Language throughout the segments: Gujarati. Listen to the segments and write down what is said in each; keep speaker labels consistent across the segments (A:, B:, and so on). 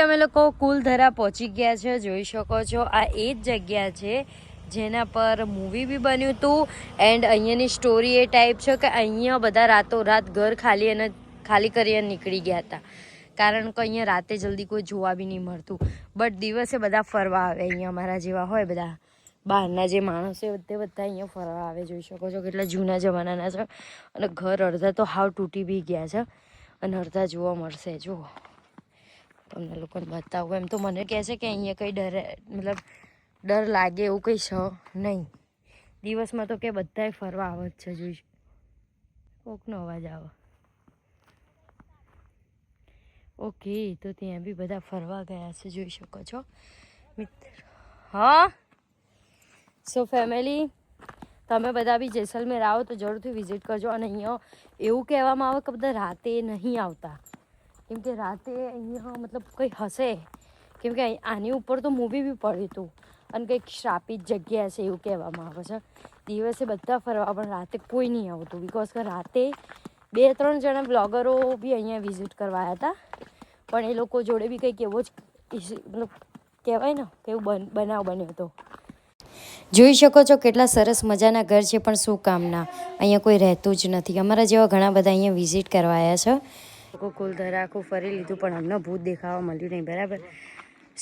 A: અમે લોકો કુલધરા પહોંચી ગયા છે. જોઈ શકો છો આ એ જ જગ્યા છે જેના પર મૂવી બી બન્યું હતું. એન્ડ અહીંયાની સ્ટોરી એ ટાઈપ છે કે અહીંયા બધા રાતોરાત ઘર ખાલી કરી નીકળી ગયા હતા, કારણ કે અહીંયા રાતે જલ્દી કોઈ જોવા બી નહીં મળતું. બટ દિવસે બધા ફરવા આવે. અહીંયા અમારા જેવા હોય બધા બહારના જે માણસો તે બધા અહીંયા ફરવા આવે. જોઈ શકો છો કેટલા જૂના જમાનાના છે. અને ઘર અડધા તો હાવ તૂટી બી ગયા છે અને અડધા જોવા મળશે. જુઓ તમને લોકોને બતાવું. એમ તો મને કહે છે કે અહીંયા કંઈ ડર લાગે એવું કંઈ છે નહીં. દિવસમાં તો કે બધાય ફરવા આવે જ છે. જોઈ કોકનો અવાજ આવે. ઓકે, તો ત્યાં બી બધા ફરવા ગયા છે. જોઈ શકો છો મિત્ર. હા, સો ફેમિલી તમે બધા બી જેસલમેર આવો તો જરૂરથી વિઝિટ કરજો. અને અહીંયા એવું કહેવામાં આવે કે બધા રાતે નહીં આવતા, કેમ કે રાતે અહીંયા મતલબ કંઈ હશે, કેમ કે આની ઉપર તો મૂવી બી પડ્યું હતું અને કંઈક શ્રાપિત જગ્યા છે એવું કહેવામાં આવે છે. દિવસે બધા ફરવા પણ રાતે કોઈ નહીં આવતું, બિકોઝ કે રાતે 2-3 જણા બ્લોગરો બી અહીંયા વિઝિટ કરવા આવ્યા હતા, પણ એ લોકો જોડે બી કંઈક એવો જ મતલબ કહેવાય ને કે એવું બનાવ બન્યો હતો. જોઈ શકો છો કેટલા સરસ મજાના ઘર છે, પણ શું કામના અહીંયા કોઈ રહેતું જ નથી. અમારા જેવા ઘણા બધા અહીંયા વિઝિટ કરવા આવ્યા છે. લોકો કુલધરા આખું ફરી લીધું પણ અમને ભૂત દેખાવા મળ્યું નહીં. બરાબર,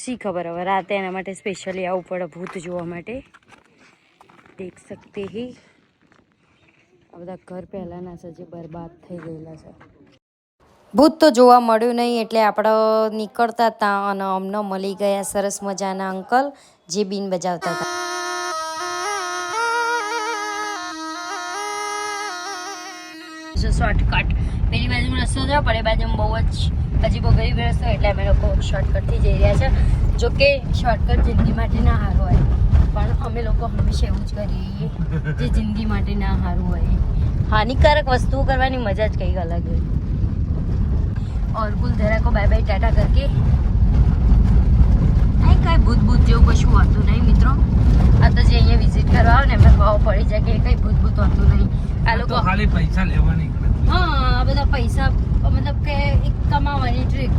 A: શી ખબર હવે રાતે એના માટે સ્પેશિયલી આવવું પડે ભૂત જોવા માટે. દેખ શકતે હી આ બધા ઘર પહેલાંના છે જે બરબાદ થઈ ગયેલા છે. ભૂત તો જોવા મળ્યું નહીં એટલે આપણે નીકળતા હતા અને અમને મળી ગયા સરસ મજાના અંકલ જે બીન બજાવતા હતા. શોર્ટકટ પેલી બાજુ રસ્તો થયો, પણ એ બાજુ બહુ જ અજીબો ગરીબ રસ્તો, એટલે અમે લોકો શોર્ટકટથી જઈ રહ્યા છે. જોકે શોર્ટકટ જિંદગી માટે ના સારું હોય, પણ અમે લોકો હંમેશા એવું જ કરીએ જે જિંદગી માટે ના સારું હોય. હાનિકારક વસ્તુઓ કરવાની મજા જ કંઈક અલગ હોય. और કુલધરા को बाय बाय टाटा करके અહીં કાંઈ ભૂત જેવું કશું હોતું નહીં મિત્રો. આ તો જે અહીંયા વિઝિટ કરવા આવે ને એમને ખબર પડી જાય કે કંઈ ભૂત હોતું નહીં. આ લોકો ખાલી પૈસા લેવાની. હા, આ બધા પૈસા મતલબ કે એક કમાવાની ટ્રીક.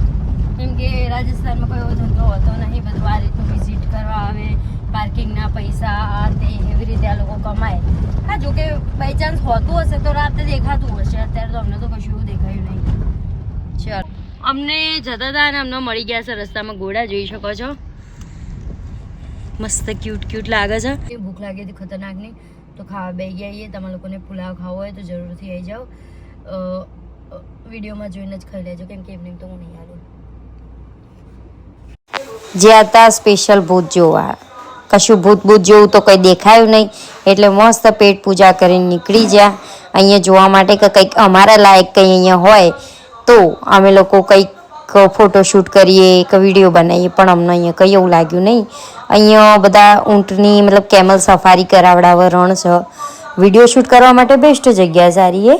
A: કેમ કે રાજસ્થાનમાં કોઈ એવો ધંધો હોતો નહીં. બધું આ રીતનું વિઝિટ કરવા આવે, પાર્કિંગના પૈસા આ તે એવી રીતે આ લોકો કમાય. હા, જોકે બાય ચાન્સ હોતું હશે તો રાતે દેખાતું હશે. અત્યારે તો અમને તો કશું એવું દેખાયું નહીં. ચાલો, અમને જતા હતા અને અમને મળી ગયા છે રસ્તામાં ઘોડા. જોઈ શકો છો મસ્ત ક્યુટ લાગે છે. ભૂખ લાગી હતી ખતરનાકની, તો ખાવા બેસી ગયા. તમારા લોકોને પુલાવ ખાવો હોય તો જરૂરથી આવી જાઓ. વિડીયોમાં જોઈને જ ખાઈ લેજો, કેમ કે એમને તો હું નહીં આવું. જે હતા સ્પેશિયલ ભૂત જોવા. કશું ભૂત જેવું તો કંઈ દેખાયું નહીં, એટલે મસ્ત પેટ પૂજા કરીને નીકળી ગયા અહીંયા જોવા માટે કે કંઈક અમારા લાયક કંઈ અહીંયા હોય તો અમે લોકો કંઈક ફોટોશૂટ કરીએ કે વિડીયો બનાવીએ. પણ અમને અહીંયા કંઈ એવું લાગ્યું નહીં. અહીંયા બધા ઊંટની મતલબ કેમલ સફારી કરાવડાવે, રણ છે. વિડીયો શૂટ કરવા માટે બેસ્ટ જગ્યા સારી એ.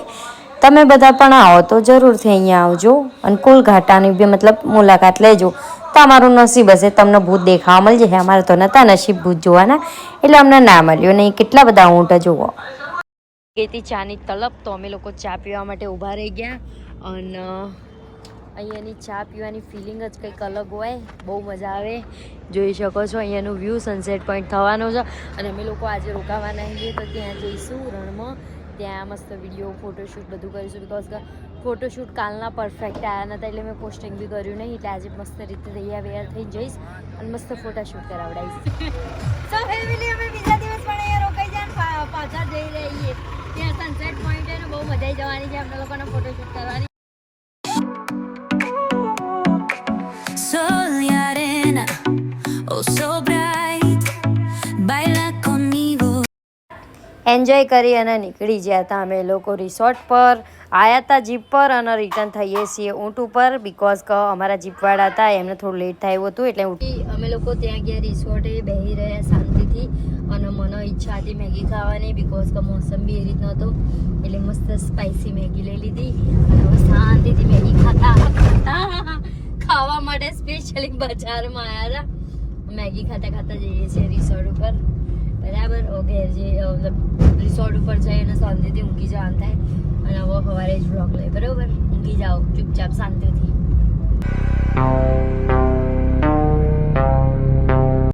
A: તમે બધા પણ આવો તો જરૂરથી અહીંયા આવજો અને કુલઘાટાની બી મતલબ મુલાકાત લેજો. તમારું નસીબ હશે તમને ભૂત દેખાવા મળી જાય. અમારે તો નહોતા નસીબ ભૂત જોવાના, એટલે અમને ના મળ્યો નહીં. કેટલા બધા ઊંટ જુઓ. ગઈ ચાની તલબ, તો અમે લોકો ચા પીવા માટે ઊભા રહી ગયા. અને અહીંયાની ચા પીવાની ફિલિંગ જ કંઈક અલગ હોય, બહુ મજા આવે. જોઈ શકો છો અહીંયાનું વ્યૂ સનસેટ પોઈન્ટ થવાનો છે. અને અમે લોકો આજે રોકાવાના છીએ તો ત્યાં જઈશું રણમાં. ત્યાં મસ્ત વિડીયો ફોટોશૂટ બધું કરીશું. બિકોઝ ફોટોશૂટ કાલના પરફેક્ટ આવ્યા નહોતા, એટલે મેં પોસ્ટિંગ બી કર્યું નહીં. એટલે આજે મસ્ત રીતે તૈયાર થઈ જઈશ અને મસ્ત ફોટોશૂટ કરાવડાવીશ. સો ફેમિલી અમે બીજા દિવસ પણ અહીંયા રોકાઈ જાય પાછા જઈ રહીએ. ત્યાં સનસેટ પોઈન્ટ છે ને બહુ મજા આવી જવાની છે અમને લોકોને ફોટોશૂટ કરવાની. Sol y arena, oh so bright, baila conmigo. Enjoy કરી અને નીકળી ગયા હતા અમે લોકો રિસોર્ટ પર. આવ્યા હતા જીપ પર અને રિટર્ન થઈએ છીએ ઊંટ ઉપર, બિકોઝ કે અમારા જીપવાળા હતા એમને થોડું લેટ થયું હતું એટલે અમે લોકો ત્યાં ગયા રિસોર્ટે બેસી રહ્યા શાંતિથી. અને મને ઈચ્છા હતી મેગી ખાવાની, બિકોઝ કે મોસમ બી એ રીતનો હતો, એટલે મસ્ત સ્પાઇસી મેગી લઈ લીધી અને હવે શાંતિથી મેગી ખાવા માટે સ્પેશિયલી બજારમાં આવ્યા હતા. મેગી ખાતા જઈએ છીએ રિસોર્ટ ઉપર. બરાબર, ઘેર જે મતલબ રિસોર્ટ ઉપર જઈ અને શાંતિથી ઊંઘી જવાનું થાય. અને હવે સવારે જ બ્લોગ લે. બરાબર, ઊંઘી જાઓ ચૂપચાપ શાંતિથી.